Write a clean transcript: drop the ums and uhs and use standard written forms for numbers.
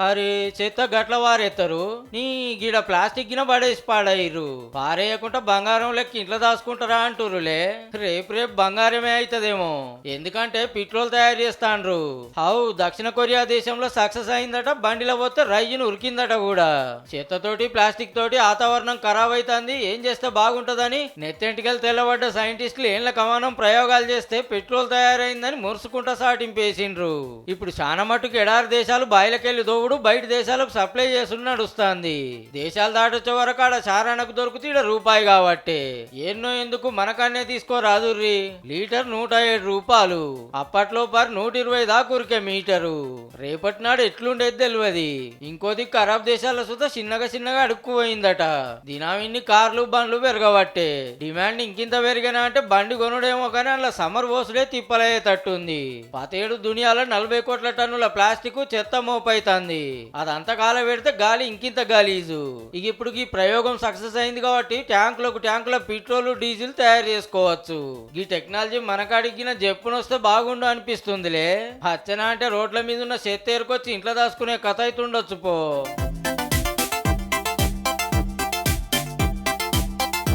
అరే చెత్త గట్ల వారెత్తరు నీ గీడ ప్లాస్టిక్ గిన పడేసి పాడయ్యారు. పారేయకుండా బంగారం లెక్క ఇంట్లో దాచుకుంటారా అంటురులే. రేపు రేపు బంగారమే అవుతుందేమో, ఎందుకంటే పెట్రోల్ తయారు చేస్తాండ్రు. హౌ దక్షిణ కొరియా దేశంలో సక్సెస్ అయిందట, బండిలో పోతే రైజును ఉరికిందట కూడా. చెత్తతోటి ప్లాస్టిక్ తోటి వాతావరణం ఖరాబ్ అవుతుంది, ఏం చేస్తే బాగుంటుందని నెత్తెంటికెళ్ళి తెల్లబడ్డ సైంటిస్టులు ఏళ్ల కమానం ప్రయోగాలు చేస్తే పెట్రోల్ తయారైందని మురుసుకుంటా సాటింపేసిండ్రు. ఇప్పుడు చాలా మట్టుకు ఎడారి దేశాలు బాయిలకెళ్ళి దోవుడు బయట దేశాలకు సప్లై చేసి నడుస్తుంది. దేశాలు దాటొచ్చే వరకు ఆడ చారానికి దొరుకుతీడ రూపాయి కాబట్టి ఎన్నో ఎందుకు మనకన్నే తీసుకోరాదుర్రి. లీటర్ 107 రూపాయలు, అప్పట్లో 120 దాకా ఉరికే మీటరు. రేపటి నాడు ఎట్లుండేది తెలియదు. ఇంకో దిక్కు అరబ్ దేశాల సుత చిన్నగా చిన్నగా అడుక్కుపోయిందట. దినామిన్ని కార్లు బండ్లు పెరగబట్టే డిమాండ్ ఇంకింత పెరిగినా అంటే బండి కొనుడేమో కానీ అలా సమ్మర్ పోసుడే తిప్పలయ్యేటట్టుంది. 17 దునియాలో 40 కోట్ల టన్నుల ప్లాస్టిక్ చెత్త మోపైతుంది. అదంతా కాల పెడితే గాలి ఇంకింత గలీజు. ఇప్పుడు ఈ ప్రయోగం సక్సెస్ అయింది కాబట్టి ట్యాంకుల పెట్రోల్ డీజిల్ తయారు చేసుకోవచ్చు. ఈ టెక్నాలజీ మనకాడిగిన జప్పునొస్తే బాగుండు అనిపిస్తుందిలే. హచ్చన అంటే రోడ్ల మీద ఉన్న చెత్త ఏరుకొచ్చి ఇంట్లో దాచుకునే కథ అయితే ఉండొచ్చు పో.